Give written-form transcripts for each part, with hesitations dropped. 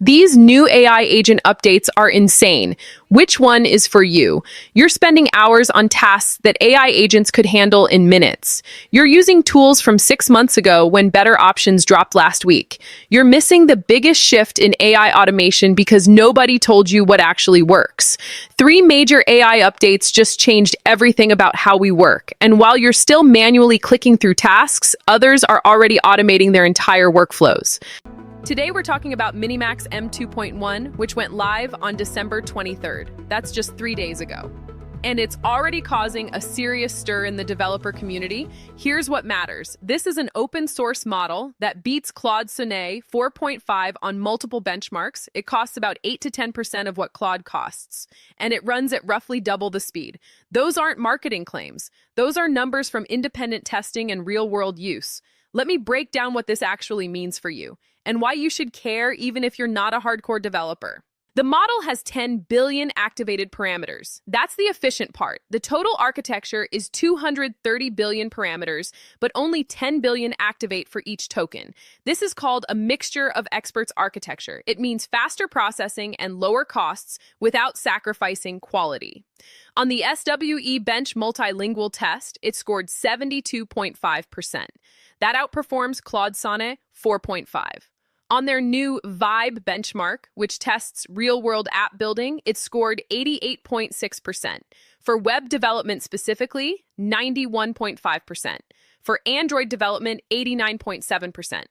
These new AI agent updates are insane. Which one is for you? You're spending hours on tasks that AI agents could handle in minutes. You're using tools from 6 months ago when better options dropped last week. You're missing the biggest shift in AI automation because nobody told you what actually works. 3 major AI updates just changed everything about how we work. And while you're still manually clicking through tasks, others are already automating their entire workflows. Today we're talking about Minimax M2.1, which went live on December 23rd. That's just 3 days ago. And it's already causing a serious stir in the developer community. Here's what matters. This is an open source model that beats Claude 4.5 on multiple benchmarks. It costs about 8 to 10% of what Claude costs, and it runs at roughly double the speed. Those aren't marketing claims. Those are numbers from independent testing and real-world use. Let me break down what this actually means for you and why you should care even if you're not a hardcore developer. The model has 10 billion activated parameters. That's the efficient part. The total architecture is 230 billion parameters, but only 10 billion activate for each token. This is called a mixture of experts architecture. It means faster processing and lower costs without sacrificing quality. On the SWE Bench multilingual test, it scored 72.5%. That outperforms Claude 4.5. On their new Vibe benchmark, which tests real-world app building, it scored 88.6%. For web development specifically, 91.5%. For Android development, 89.7%.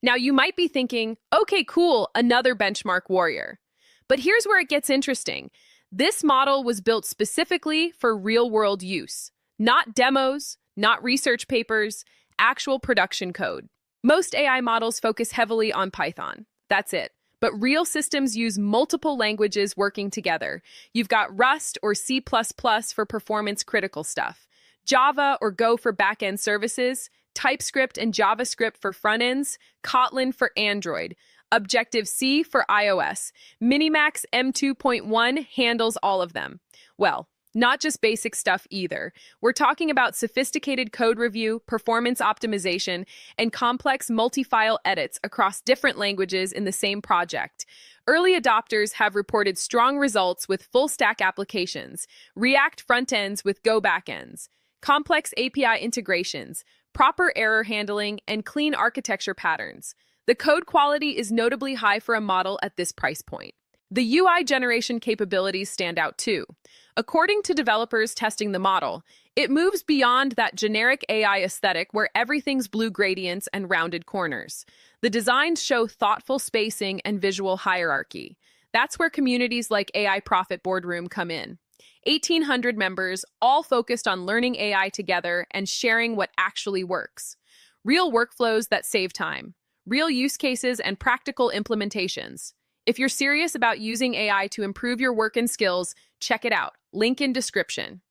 Now, you might be thinking, okay, cool, another benchmark warrior. But here's where it gets interesting. This model was built specifically for real-world use. Not demos, not research papers, actual production code. Most AI models focus heavily on Python. That's it. But real systems use multiple languages working together. You've got Rust or C++ for performance-critical stuff, Java or Go for back-end services, TypeScript and JavaScript for front-ends, Kotlin for Android, Objective-C for iOS. Minimax M2.1 handles all of them. Well, not just basic stuff either. We're talking about sophisticated code review, performance optimization, and complex multi-file edits across different languages in the same project. Early adopters have reported strong results with full-stack applications, React front-ends with Go backends, complex API integrations, proper error handling, and clean architecture patterns. The code quality is notably high for a model at this price point. The UI generation capabilities stand out too. According to developers testing the model, it moves beyond that generic AI aesthetic where everything's blue gradients and rounded corners. The designs show thoughtful spacing and visual hierarchy. That's where communities like AI Profit Boardroom come in. 1,800 members, all focused on learning AI together and sharing what actually works. Real workflows that save time, real use cases, and practical implementations. If you're serious about using AI to improve your work and skills, check it out. Link in description.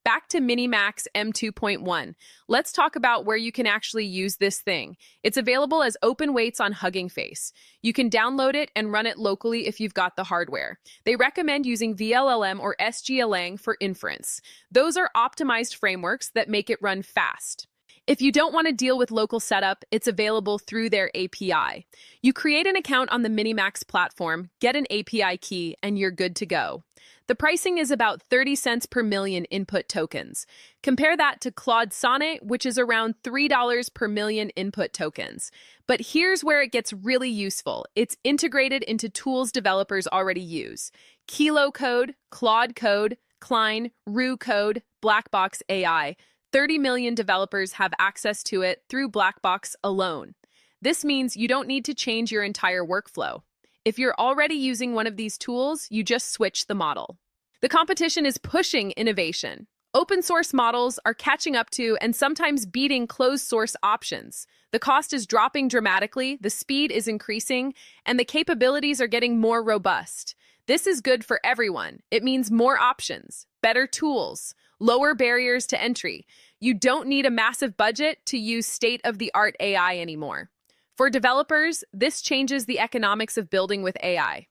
Back to Minimax M2.1. Let's talk about where you can actually use this thing. It's available as open weights on HuggingFace. You can download it and run it locally if you've got the hardware. They recommend using VLLM or SGLang for inference. Those are optimized frameworks that make it run fast. If you don't want to deal with local setup, it's available through their API. You create an account on the Minimax platform, get an API key, and you're good to go. The pricing is about 30 cents per million input tokens. Compare that to Claude, which is around $3 per million input tokens. But here's where it gets really useful. It's integrated into tools developers already use. Kilo Code, Claude Code, Klein, Rue Code, Blackbox AI. 30 million developers have access to it through Blackbox alone. This means you don't need to change your entire workflow. If you're already using one of these tools, you just switch the model. The competition is pushing innovation. Open source models are catching up to and sometimes beating closed source options. The cost is dropping dramatically, the speed is increasing, and the capabilities are getting more robust. This is good for everyone. It means more options, better tools, lower barriers to entry. You don't need a massive budget to use state-of-the-art AI anymore. For developers, this changes the economics of building with AI.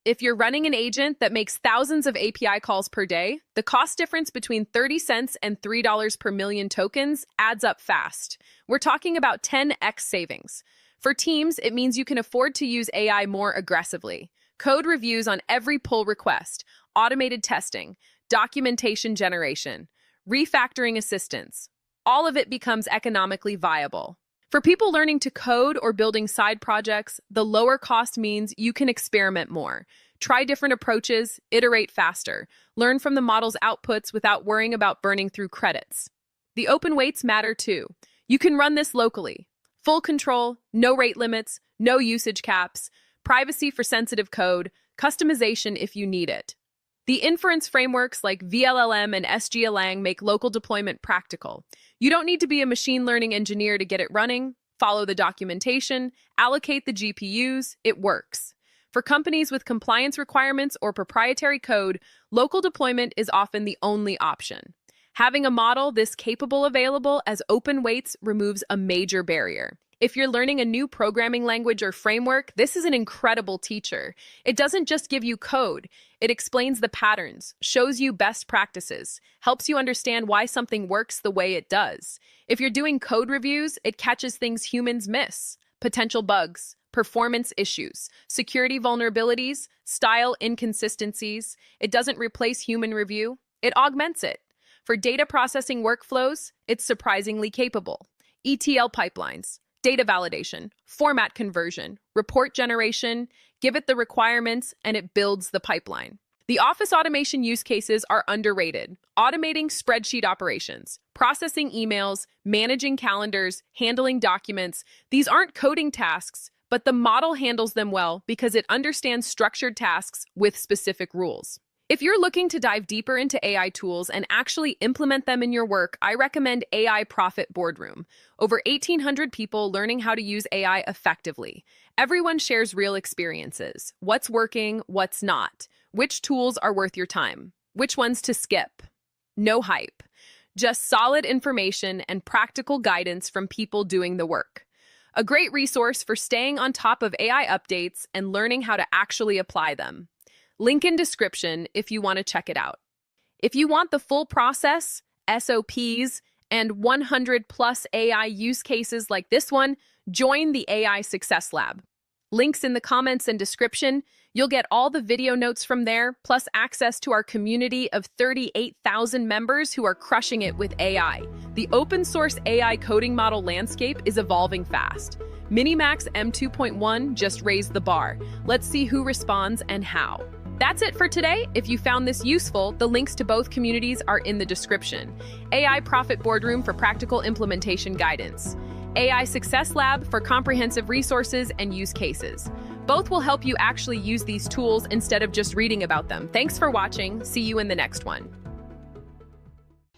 If you're running an agent that makes thousands of API calls per day, the cost difference between 30 cents and $3 per million tokens adds up fast. We're talking about 10x savings. For teams, it means you can afford to use AI more aggressively. Code reviews on every pull request, automated testing, documentation generation, refactoring assistance. All of it becomes economically viable. For people learning to code or building side projects, the lower cost means you can experiment more. Try different approaches, iterate faster, learn from the model's outputs without worrying about burning through credits. The open weights matter too. You can run this locally. Full control, no rate limits, no usage caps, privacy for sensitive code, customization if you need it. The inference frameworks like VLLM and SGLang make local deployment practical. You don't need to be a machine learning engineer to get it running. Follow the documentation, allocate the GPUs, it works. For companies with compliance requirements or proprietary code, local deployment is often the only option. Having a model this capable available as open weights removes a major barrier. If you're learning a new programming language or framework, this is an incredible teacher. It doesn't just give you code. It explains the patterns, shows you best practices, helps you understand why something works the way it does. If you're doing code reviews, it catches things humans miss: potential bugs, performance issues, security vulnerabilities, style inconsistencies. It doesn't replace human review, it augments it. For data processing workflows, it's surprisingly capable. ETL pipelines, data validation, format conversion, report generation, give it the requirements, and it builds the pipeline. The office automation use cases are underrated. Automating spreadsheet operations, processing emails, managing calendars, handling documents. These aren't coding tasks, but the model handles them well because it understands structured tasks with specific rules. If you're looking to dive deeper into AI tools and actually implement them in your work, I recommend AI Profit Boardroom. Over 1,800 people learning how to use AI effectively. Everyone shares real experiences. What's working, what's not. Which tools are worth your time. Which ones to skip. No hype. Just solid information and practical guidance from people doing the work. A great resource for staying on top of AI updates and learning how to actually apply them. Link in description if you want to check it out. If you want the full process, SOPs, and 100 plus AI use cases like this one, join the AI Success Lab. Links in the comments and description. You'll get all the video notes from there, plus access to our community of 38,000 members who are crushing it with AI. The open source AI coding model landscape is evolving fast. Minimax M2.1 just raised the bar. Let's see who responds and how. That's it for today. If you found this useful, the links to both communities are in the description. AI Profit Boardroom for practical implementation guidance. AI Success Lab for comprehensive resources and use cases. Both will help you actually use these tools instead of just reading about them. Thanks for watching. See you in the next one.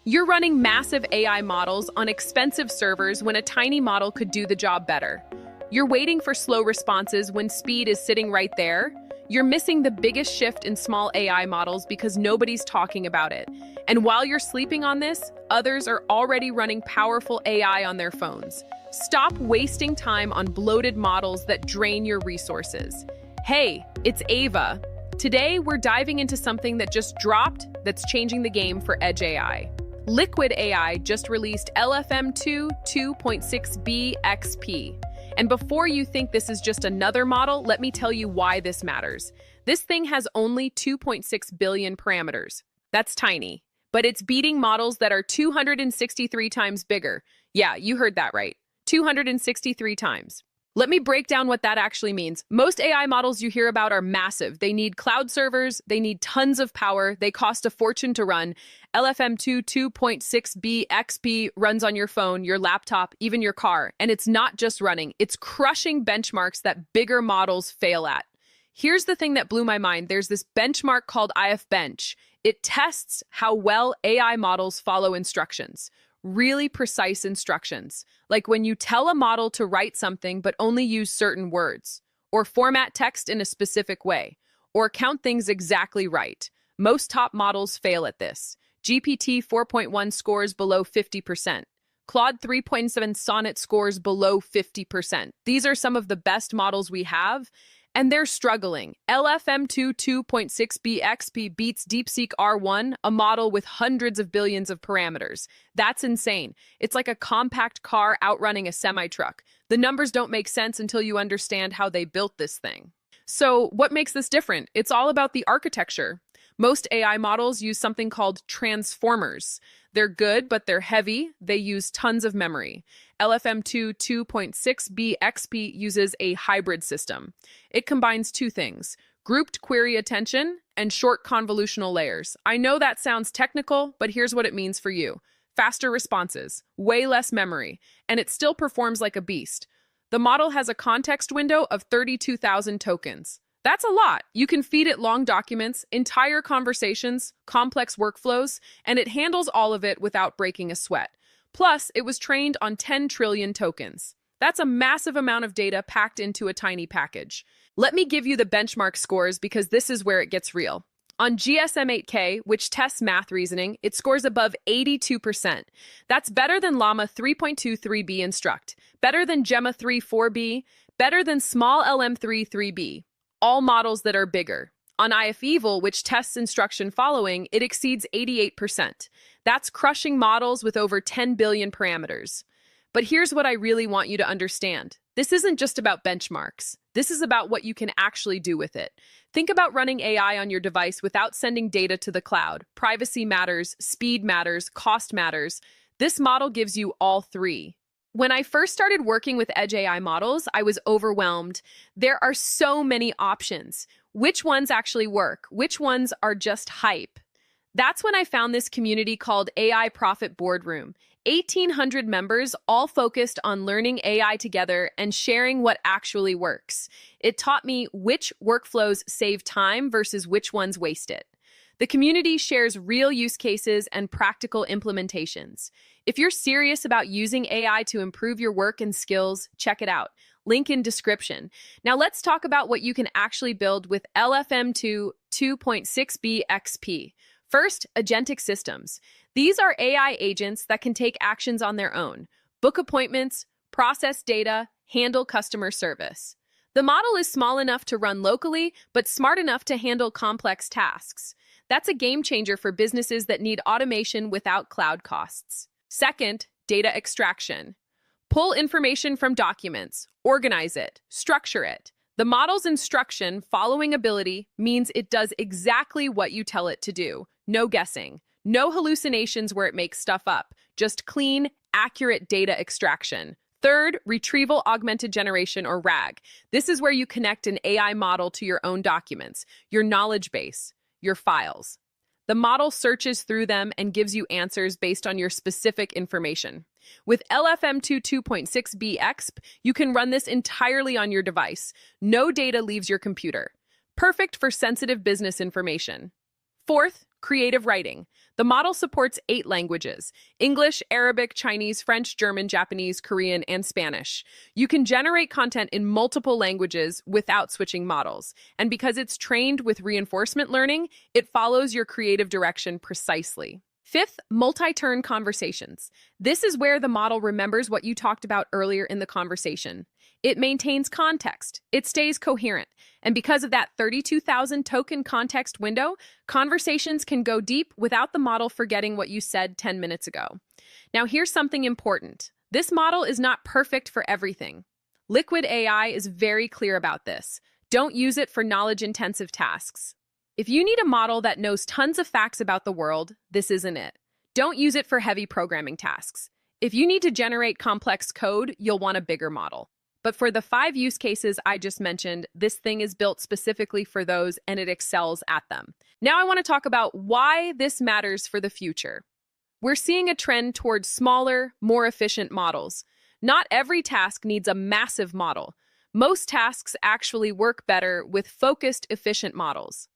You're running massive AI models on expensive servers when a tiny model could do the job better. You're waiting for slow responses when speed is sitting right there. You're missing the biggest shift in small AI models because nobody's talking about it. And while you're sleeping on this, others are already running powerful AI on their phones. Stop wasting time on bloated models that drain your resources. Hey, it's Ava. Today, we're diving into something that just dropped that's changing the game for Edge AI. Liquid AI just released LFM 2.6B XP. And before you think this is just another model, let me tell you why this matters. This thing has only 2.6 billion parameters. That's tiny. But it's beating models that are 263 times bigger. Yeah, you heard that right. 263 times. Let me break down what that actually means. Most AI models you hear about are massive. They need cloud servers, they need tons of power, they cost a fortune to run. LFM 2.6B XP runs on your phone, your laptop, even your car. And it's not just running, it's crushing benchmarks that bigger models fail at. Here's the thing that blew my mind. There's this benchmark called IFEval. It tests how well AI models follow instructions. Really precise instructions, like when you tell a model to write something but only use certain words, or format text in a specific way, or count things exactly right. Most top models fail at this. GPT 4.1 scores below 50%. Claude 3.7 Sonnet scores below 50%. These are some of the best models we have, And they're struggling. LFM2 2.6b XP beats DeepSeek R1, a model with hundreds of billions of parameters. That's insane. It's like a compact car outrunning a semi-truck. The numbers don't make sense until you understand how they built this thing. So, what makes this different? It's all about the architecture. Most AI models use something called transformers. They're good, but they're heavy. They use tons of memory. LFM2 2.6b XP uses a hybrid system. It combines two things: grouped query attention and short convolutional layers. I know that sounds technical, but here's what it means for you. Faster responses, way less memory, and it still performs like a beast. The model has a context window of 32,000 tokens. That's a lot. You can feed it long documents, entire conversations, complex workflows, and it handles all of it without breaking a sweat. Plus, it was trained on 10 trillion tokens. That's a massive amount of data packed into a tiny package. Let me give you the benchmark scores because this is where it gets real. On GSM-8K, which tests math reasoning, it scores above 82%. That's better than Llama 3.23b Instruct, better than Gemma 3.4b, better than Small LM 3.3b. All models that are bigger. On IFEval, which tests instruction following, it exceeds 88%. That's crushing models with over 10 billion parameters. But here's what I really want you to understand. This isn't just about benchmarks. This is about what you can actually do with it. Think about running AI on your device without sending data to the cloud. Privacy matters, speed matters, cost matters. This model gives you all three. When I first started working with Edge AI models, I was overwhelmed. There are so many options. Which ones actually work? Which ones are just hype? That's when I found this community called AI Profit Boardroom. 1,800 members, all focused on learning AI together and sharing what actually works. It taught me which workflows save time versus which ones waste it. The community shares real use cases and practical implementations. If you're serious about using AI to improve your work and skills, check it out. Link in description. Now let's talk about what you can actually build with LFM2 2.6b XP. First, Agentic systems. These are AI agents that can take actions on their own, book appointments, process data, handle customer service. The model is small enough to run locally, but smart enough to handle complex tasks. That's a game changer for businesses that need automation without cloud costs. Second, data extraction. Pull information from documents, organize it, structure it. The model's instruction following ability means it does exactly what you tell it to do. No guessing. No hallucinations where it makes stuff up. Just clean, accurate data extraction. Third, retrieval augmented generation, or RAG. This is where you connect an AI model to your own documents, your knowledge base, your files. The model searches through them and gives you answers based on your specific information. With LFM2 2.6b XP, you can run this entirely on your device. No data leaves your computer. Perfect for sensitive business information. Fourth, creative writing. The model supports 8 languages: English, Arabic, Chinese, French, German, Japanese, Korean, and Spanish. You can generate content in multiple languages without switching models. And because it's trained with reinforcement learning, it follows your creative direction precisely. Fifth, multi-turn conversations. This is where the model remembers what you talked about earlier in the conversation. It maintains context. It stays coherent. And because of that 32,000 token context window, conversations can go deep without the model forgetting what you said 10 minutes ago. Now, here's something important. This model is not perfect for everything. Liquid AI is very clear about this. Don't use it for knowledge-intensive tasks. If you need a model that knows tons of facts about the world, this isn't it. Don't use it for heavy programming tasks. If you need to generate complex code, you'll want a bigger model. But for the 5 use cases I just mentioned, this thing is built specifically for those and it excels at them. Now I want to talk about why this matters for the future. We're seeing a trend towards smaller, more efficient models. Not every task needs a massive model. Most tasks actually work better with focused, efficient models.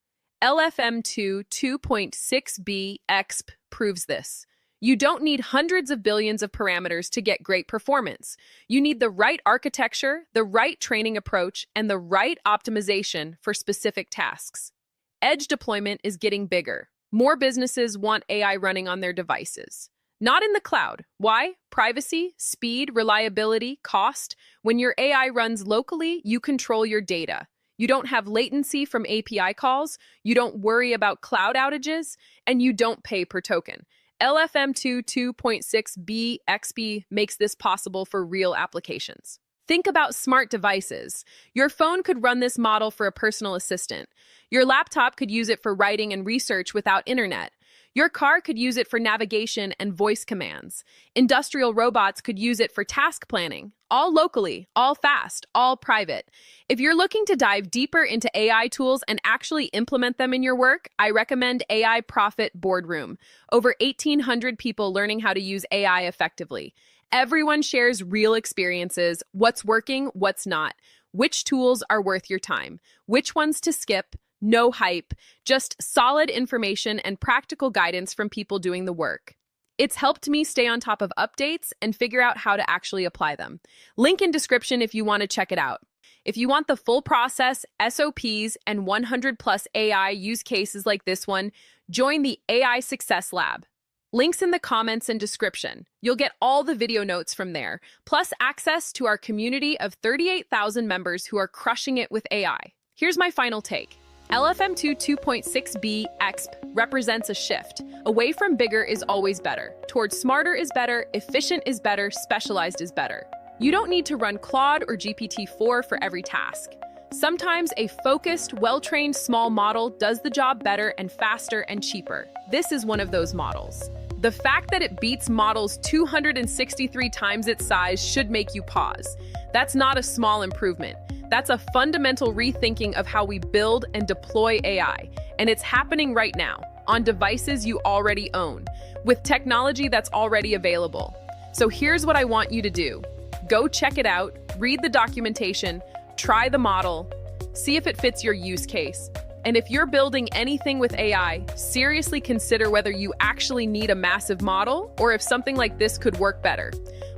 LFM2 2.6b XP proves this. You don't need hundreds of billions of parameters to get great performance. You need the right architecture, the right training approach, and the right optimization for specific tasks. Edge deployment is getting bigger. More businesses want AI running on their devices. Not in the cloud. Why? Privacy, speed, reliability, cost. When your AI runs locally, you control your data. You don't have latency from API calls, you don't worry about cloud outages, and you don't pay per token. LFM 2.6b XP makes this possible for real applications. Think about smart devices. Your phone could run this model for a personal assistant. Your laptop could use it for writing and research without internet. Your car could use it for navigation and voice commands. Industrial robots could use it for task planning, all locally, all fast, all private. If you're looking to dive deeper into AI tools and actually implement them in your work, I recommend AI Profit Boardroom. Over 1,800 people learning how to use AI effectively. Everyone shares real experiences, what's working, what's not, which tools are worth your time, which ones to skip. No hype, just solid information and practical guidance from people doing the work. It's helped me stay on top of updates and figure out how to actually apply them. Link in description if you want to check it out. If you want the full process, SOPs, and 100 plus AI use cases like this one, join the AI Success Lab. Links in the comments and description. You'll get all the video notes from there, plus access to our community of 38,000 members who are crushing it with AI. Here's my final take. LFM 2.6b exp represents a shift. Away from bigger is always better. Towards smarter is better, efficient is better, specialized is better. You don't need to run Claude or GPT-4 for every task. Sometimes a focused, well-trained small model does the job better and faster and cheaper. This is one of those models. The fact that it beats models 263 times its size should make you pause. That's not a small improvement. That's a fundamental rethinking of how we build and deploy AI, and it's happening right now, on devices you already own, with technology that's already available. So here's what I want you to do. Go check it out, read the documentation, try the model, see if it fits your use case. And if you're building anything with AI, seriously consider whether you actually need a massive model or if something like this could work better.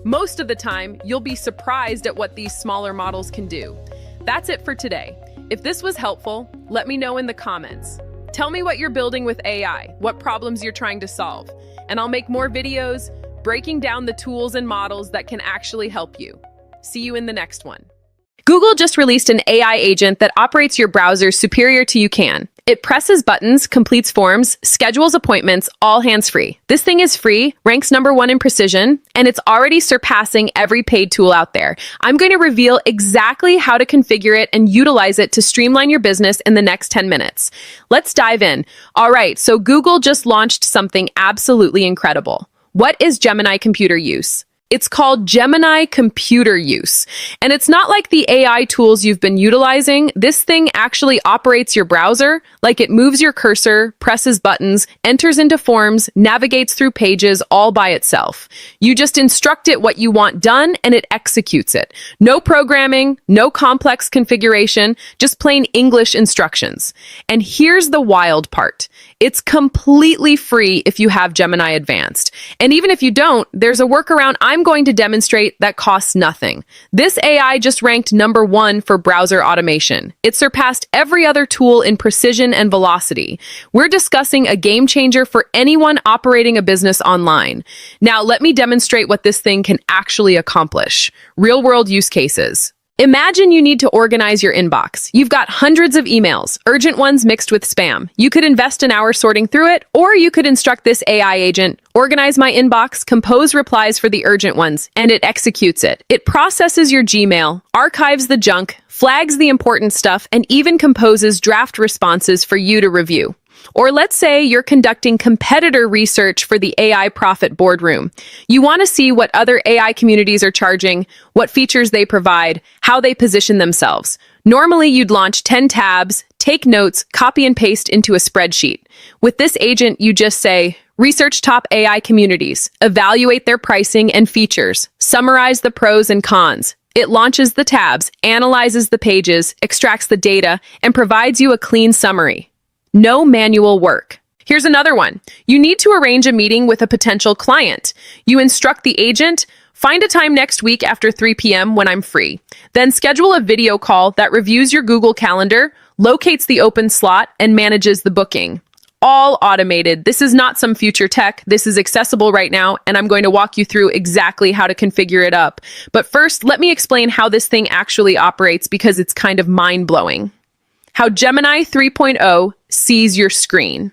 Most of the time, you'll be surprised at what these smaller models can do. That's it for today. If this was helpful, let me know in the comments. Tell me what you're building with AI, what problems you're trying to solve, and I'll make more videos breaking down the tools and models that can actually help you. See you in the next one. Google just released an AI agent that operates your browser superior to you can. It presses buttons, completes forms, schedules appointments, all hands-free. This thing is free, ranks #1 in precision, and it's already surpassing every paid tool out there. I'm going to reveal exactly how to configure it and utilize it to streamline your business in the next 10 minutes. Let's dive in. All right, so Google just launched something absolutely incredible. What is Gemini Computer Use? It's called Gemini Computer Use. And it's not like the AI tools you've been utilizing. This thing actually operates your browser, like it moves your cursor, presses buttons, enters into forms, navigates through pages all by itself. You just instruct it what you want done and it executes it. No programming, no complex configuration, just plain English instructions. And here's the wild part. It's completely free if you have Gemini Advanced. And even if you don't, there's a workaround I'm going to demonstrate that costs nothing. This AI just ranked #1 for browser automation. It surpassed every other tool in precision and velocity. We're discussing a game changer for anyone operating a business online. Now, let me demonstrate what this thing can actually accomplish. Real-world use cases. Imagine you need to organize your inbox. You've got hundreds of emails, urgent ones mixed with spam. You could invest an hour sorting through it, or you could instruct this AI agent, organize my inbox, compose replies for the urgent ones, and it executes it. It processes your Gmail, archives the junk, flags the important stuff, and even composes draft responses for you to review. Or let's say you're conducting competitor research for the AI Profit Boardroom. You want to see what other AI communities are charging, what features they provide, how they position themselves. Normally, you'd launch 10 tabs, take notes, copy and paste into a spreadsheet. With this agent, you just say, research top AI communities, evaluate their pricing and features, summarize the pros and cons. It launches the tabs, analyzes the pages, extracts the data, and provides you a clean summary. No manual work. Here's another one. You need to arrange a meeting with a potential client. You instruct the agent, find a time next week after 3 p.m. when I'm free. Then schedule a video call that reviews your Google Calendar, locates the open slot, and manages the booking. All automated. This is not some future tech. This is accessible right now, and I'm going to walk you through exactly how to configure it up. But first, let me explain how this thing actually operates because it's kind of mind-blowing. How Gemini 3.0 sees your screen.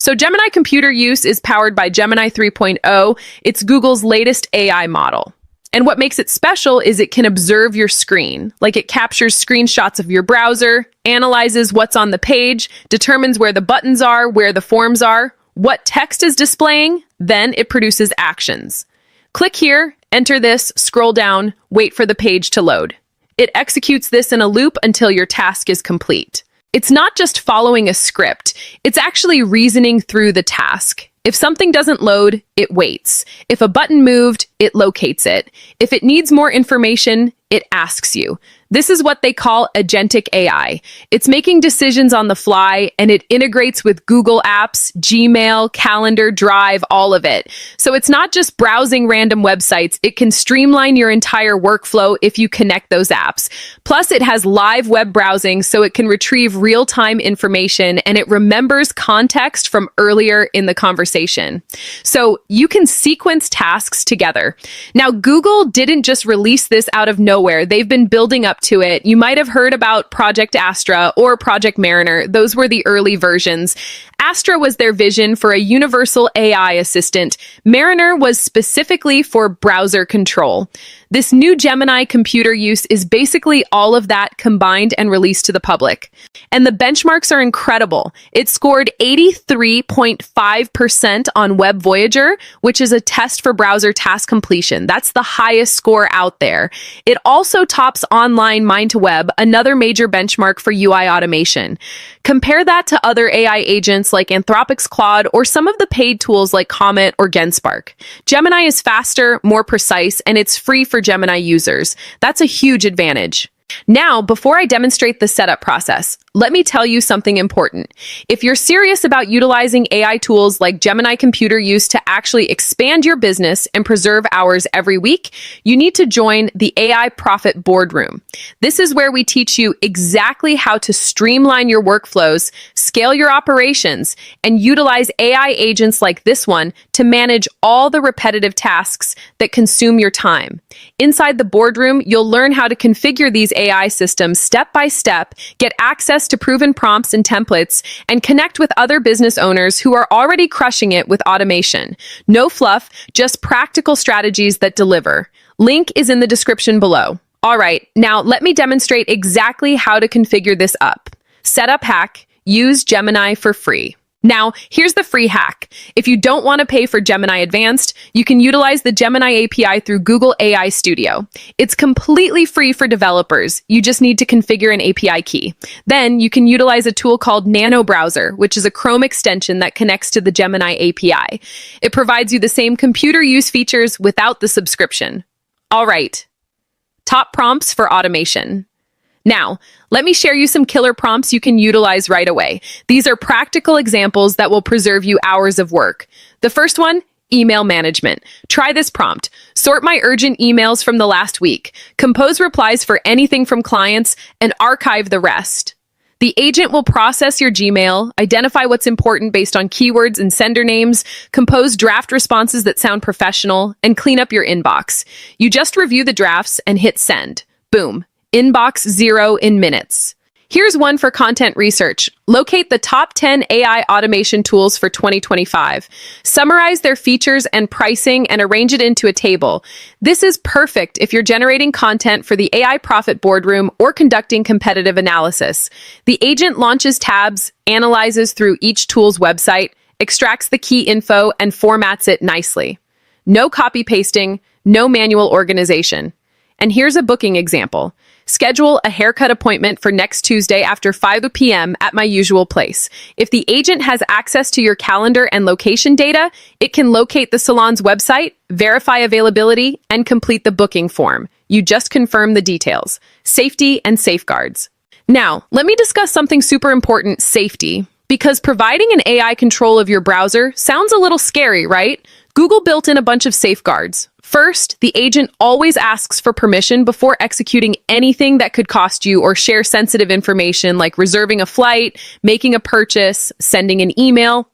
So Gemini Computer Use is powered by Gemini 3.0. It's Google's latest AI model. And what makes it special is it can observe your screen. Like, it captures screenshots of your browser, analyzes what's on the page, determines where the buttons are, where the forms are, what text is displaying, then it produces actions. Click here, enter this, scroll down, wait for the page to load. It executes this in a loop until your task is complete. It's not just following a script, it's actually reasoning through the task. If something doesn't load, it waits. If a button moved, it locates it. If it needs more information, it asks you. This is what they call Agentic AI. It's making decisions on the fly, and it integrates with Google Apps, Gmail, Calendar, Drive, all of it. So it's not just browsing random websites. It can streamline your entire workflow if you connect those apps. Plus, it has live web browsing, so it can retrieve real-time information, and it remembers context from earlier in the conversation. So you can sequence tasks together. Now, Google didn't just release this out of nowhere. They've been building up to it. You might have heard about Project Astra or Project Mariner. Those were the early versions. Astra was their vision for a universal AI assistant. Mariner was specifically for browser control. This new Gemini Computer Use is basically all of that combined and released to the public. And the benchmarks are incredible. It scored 83.5% on WebVoyager, which is a test for browser task completion. That's the highest score out there. It also tops online Mind2Web, another major benchmark for UI automation. Compare that to other AI agents like Anthropic's Claude or some of the paid tools like Comet or Genspark. Gemini is faster, more precise, and it's free for Gemini users. That's a huge advantage. Now, before I demonstrate the setup process, let me tell you something important. If you're serious about utilizing AI tools like Gemini Computer Use to actually expand your business and preserve hours every week, you need to join the AI Profit Boardroom. This is where we teach you exactly how to streamline your workflows, scale your operations, and utilize AI agents like this one to manage all the repetitive tasks that consume your time. Inside the boardroom, you'll learn how to configure these AI systems step by step, get access to proven prompts and templates, and connect with other business owners who are already crushing it with automation. No fluff, just practical strategies that deliver. Link is in the description below. All right, now let me demonstrate exactly how to configure this up. Setup hack: use Gemini for free. Now, here's the free hack. If you don't want to pay for Gemini Advanced, you can utilize the Gemini API through Google AI Studio. It's completely free for developers. You just need to configure an API key. Then you can utilize a tool called Nano Browser, which is a Chrome extension that connects to the Gemini API. It provides you the same computer use features without the subscription. All right, top prompts for automation. Now, let me share you some killer prompts you can utilize right away. These are practical examples that will preserve you hours of work. The first one, email management. Try this prompt. Sort my urgent emails from the last week. Compose replies for anything from clients and archive the rest. The agent will process your Gmail, identify what's important based on keywords and sender names, compose draft responses that sound professional, and clean up your inbox. You just review the drafts and hit send. Boom. Inbox 0 in minutes. Here's one for content research. Locate the top 10 AI automation tools for 2025. Summarize their features and pricing and arrange it into a table. This is perfect if you're generating content for the AI Profit Boardroom or conducting competitive analysis. The agent launches tabs, analyzes through each tool's website, extracts the key info, and formats it nicely. No copy pasting, no manual organization. And here's a booking example. Schedule a haircut appointment for next Tuesday after 5 p.m. at my usual place. If the agent has access to your calendar and location data, it can locate the salon's website, verify availability, and complete the booking form. You just confirm the details. Safety and safeguards. Now, let me discuss something super important: safety. Because providing an AI control of your browser sounds a little scary, right? Google built in a bunch of safeguards. First, the agent always asks for permission before executing anything that could cost you or share sensitive information like reserving a flight, making a purchase, sending an email.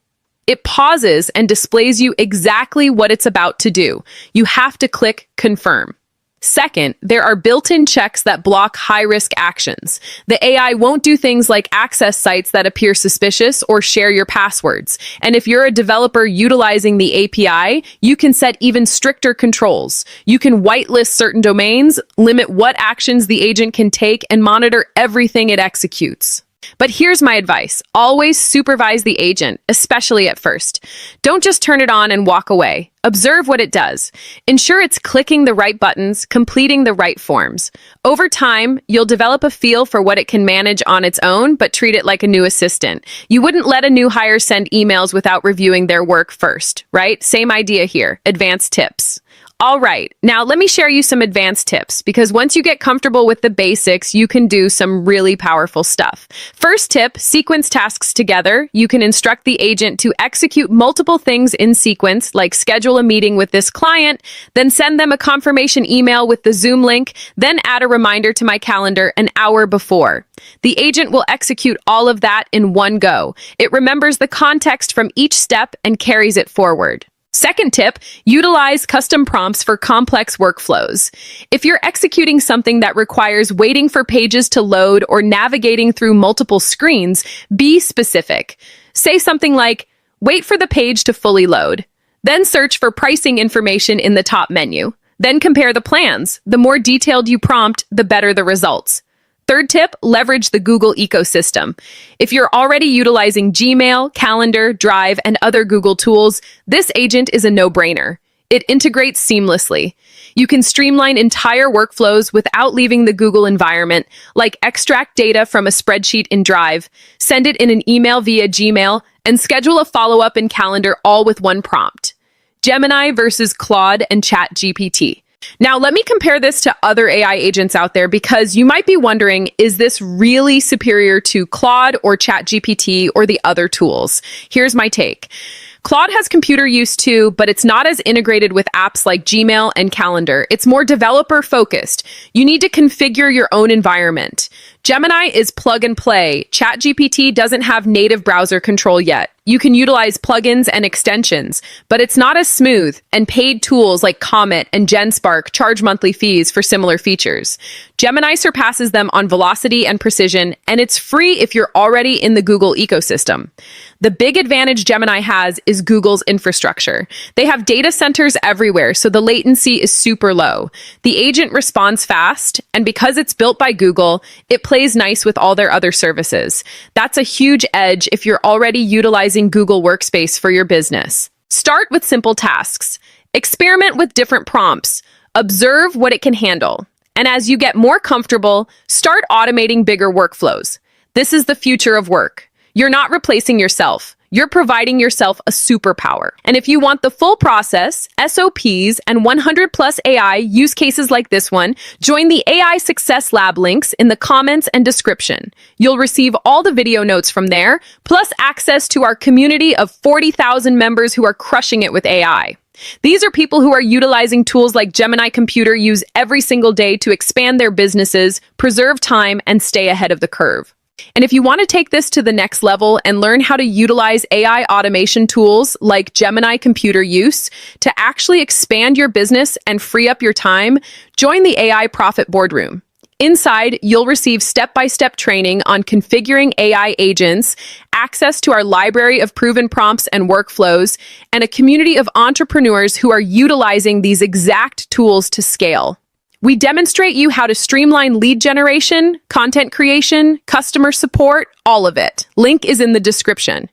It pauses and displays you exactly what it's about to do. You have to click confirm. Second, there are built-in checks that block high-risk actions. The AI won't do things like access sites that appear suspicious or share your passwords. And if you're a developer utilizing the API, you can set even stricter controls. You can whitelist certain domains, limit what actions the agent can take, and monitor everything it executes. But here's my advice. Always supervise the agent, especially at first. Don't just turn it on and walk away. Observe what it does. Ensure it's clicking the right buttons, completing the right forms. Over time, you'll develop a feel for what it can manage on its own, but treat it like a new assistant. You wouldn't let a new hire send emails without reviewing their work first, right? Same idea here. Advanced tips. All right, now let me share you some advanced tips, because once you get comfortable with the basics, you can do some really powerful stuff. First tip, sequence tasks together. You can instruct the agent to execute multiple things in sequence, like schedule a meeting with this client, then send them a confirmation email with the Zoom link, then add a reminder to my calendar an hour before. The agent will execute all of that in one go. It remembers the context from each step and carries it forward. Second tip, utilize custom prompts for complex workflows. If you're executing something that requires waiting for pages to load or navigating through multiple screens, be specific. Say something like, wait for the page to fully load. Then search for pricing information in the top menu. Then compare the plans. The more detailed you prompt, the better the results. Third tip, leverage the Google ecosystem. If you're already utilizing Gmail, Calendar, Drive, and other Google tools, this agent is a no-brainer. It integrates seamlessly. You can streamline entire workflows without leaving the Google environment, like extract data from a spreadsheet in Drive, send it in an email via Gmail, and schedule a follow-up in Calendar all with one prompt. Gemini versus Claude and ChatGPT. Now, let me compare this to other AI agents out there, because you might be wondering, is this really superior to Claude or ChatGPT or the other tools? Here's my take. Claude has computer use too, but it's not as integrated with apps like Gmail and Calendar. It's more developer focused. You need to configure your own environment. Gemini is plug and play. ChatGPT doesn't have native browser control yet. You can utilize plugins and extensions, but it's not as smooth, and paid tools like Comet and GenSpark charge monthly fees for similar features. Gemini surpasses them on velocity and precision, and it's free if you're already in the Google ecosystem. The big advantage Gemini has is Google's infrastructure. They have data centers everywhere, so the latency is super low. The agent responds fast, and because it's built by Google, it plays nice with all their other services. That's a huge edge if you're already utilizing Google Workspace for your business. Start with simple tasks. Experiment with different prompts. Observe what it can handle. And as you get more comfortable, start automating bigger workflows. This is the future of work. You're not replacing yourself. You're providing yourself a superpower. And if you want the full process, SOPs, and 100+ AI use cases like this one, join the AI Success Lab links in the comments and description. You'll receive all the video notes from there, plus access to our community of 40,000 members who are crushing it with AI. These are people who are utilizing tools like Gemini Computer Use every single day to expand their businesses, preserve time, and stay ahead of the curve. And if you want to take this to the next level and learn how to utilize AI automation tools like Gemini Computer Use to actually expand your business and free up your time, join the AI Profit Boardroom. Inside, you'll receive step-by-step training on configuring AI agents, access to our library of proven prompts and workflows, and a community of entrepreneurs who are utilizing these exact tools to scale. We demonstrate you how to streamline lead generation, content creation, customer support, all of it. Link is in the description.